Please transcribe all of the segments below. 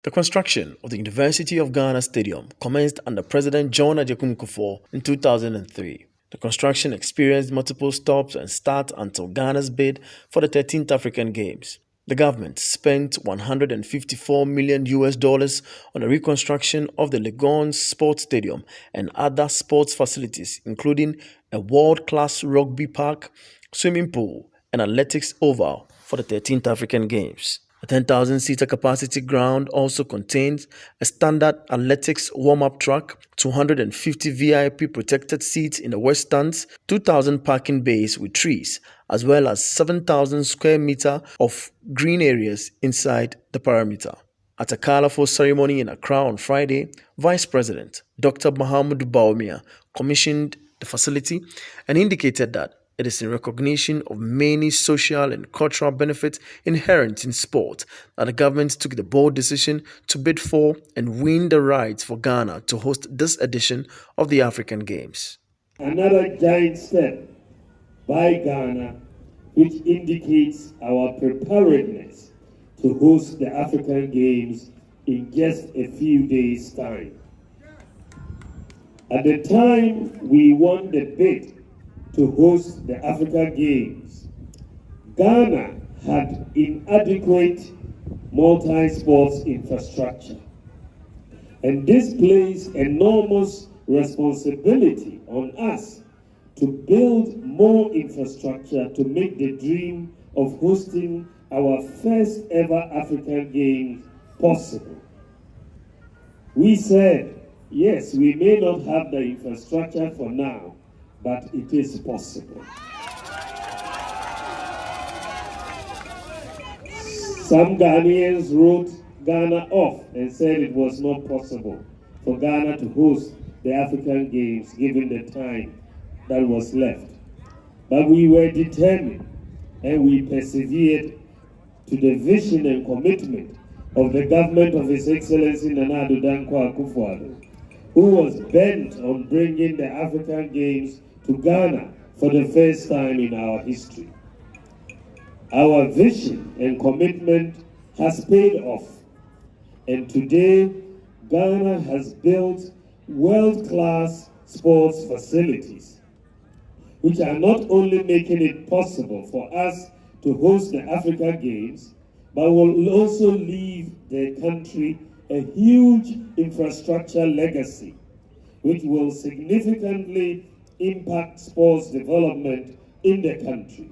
The construction of the University of Ghana Stadium commenced under President John Agyekum Kufuor in 2003. The construction experienced multiple stops and starts until Ghana's bid for the 13th African Games. The government spent $154 million on the reconstruction of the Legon Sports Stadium and other sports facilities, including a world-class rugby park, swimming pool, and athletics oval for the 13th African Games. The 10,000-seater capacity ground also contains a standard athletics warm-up track, 250 VIP protected seats in the west stands, 2,000 parking bays with trees, as well as 7,000 square meters of green areas inside the perimeter. At a colorful ceremony in Accra on Friday, Vice President Dr. Mahamudu Bawumia commissioned the facility and indicated that it is in recognition of many social and cultural benefits inherent in sport that the government took the bold decision to bid for and win the rights for Ghana to host this edition of the African Games. Another giant step by Ghana, which indicates our preparedness to host the African Games in just a few days' time. At the time we won the bid to host the Africa Games, Ghana had inadequate multi-sports infrastructure. And this placed enormous responsibility on us to build more infrastructure to make the dream of hosting our first ever African Games possible. We said, yes, we may not have the infrastructure for now, but it is possible. Some Ghanaians wrote Ghana off and said it was not possible for Ghana to host the African Games given the time that was left. But we were determined and we persevered to the vision and commitment of the government of His Excellency Nana Addo Dankwa Akufo-Addo, who was bent on bringing the African Games to Ghana for the first time in our history. Our vision and commitment has paid off, and today Ghana has built world-class sports facilities, which are not only making it possible for us to host the Africa Games, but will also leave the country a huge infrastructure legacy, which will significantly impact sports development in the country.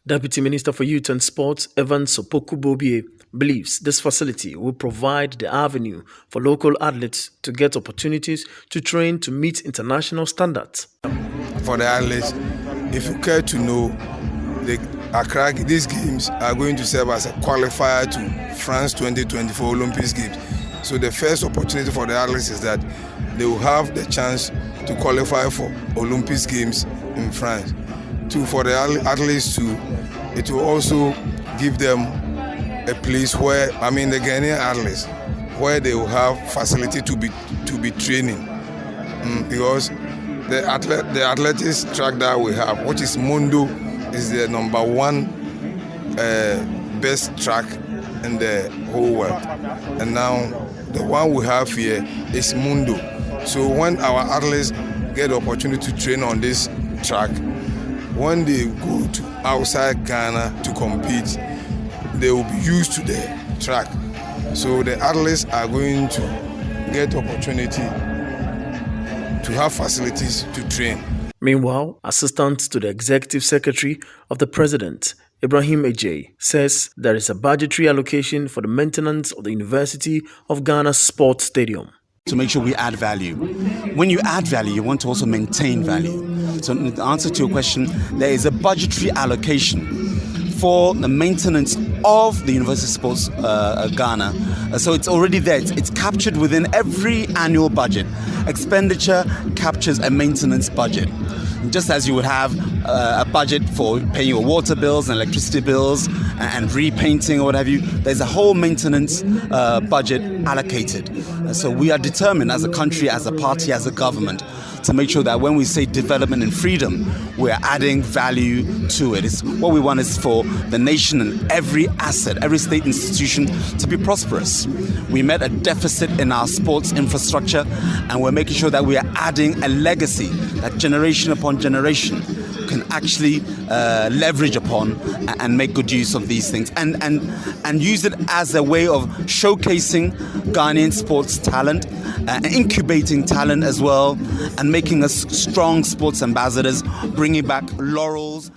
Deputy Minister for Youth and Sports, Evans Opoku-Bobie, believes this facility will provide the avenue for local athletes to get opportunities to train to meet international standards. For the athletes, if you care to know, these games are going to serve as a qualifier to France 2024 Olympics Games. So the first opportunity for the athletes is that they will have the chance to qualify for Olympics Games in France. For the athletes it will also give them a place where, the Ghanaian athletes, where they will have facility to be training. Because the athletics track that we have, which is Mundo, is the #1 best track in the whole world. And now the one we have here is Mundo. So when our athletes get the opportunity to train on this track, when they go to outside Ghana to compete, they will be used to the track. So the athletes are going to get opportunity to have facilities to train. Meanwhile, Assistant to the Executive Secretary of the President, Ibrahim Ejay, says there is a budgetary allocation for the maintenance of the University of Ghana Sports Stadium. To make sure we add value. When you add value, you want to also maintain value. So in answer to your question, there is a budgetary allocation for the maintenance of the University of Sports Ghana. So it's already there. It's captured within every annual budget. Expenditure captures a maintenance budget. Just as you would have a budget for paying your water bills and electricity bills and repainting or what have you, there's a whole maintenance budget allocated. So we are determined as a country, as a party, as a government to make sure that when we say development and freedom, we're adding value to it. It's what we want is for the nation and every asset, every state institution to be prosperous. We met a deficit in our sports infrastructure, and we're making sure that we are adding a legacy that generation upon generation can actually leverage upon and make good use of these things and use it as a way of showcasing Ghanaian sports talent, incubating talent as well, and making us strong sports ambassadors, bringing back laurels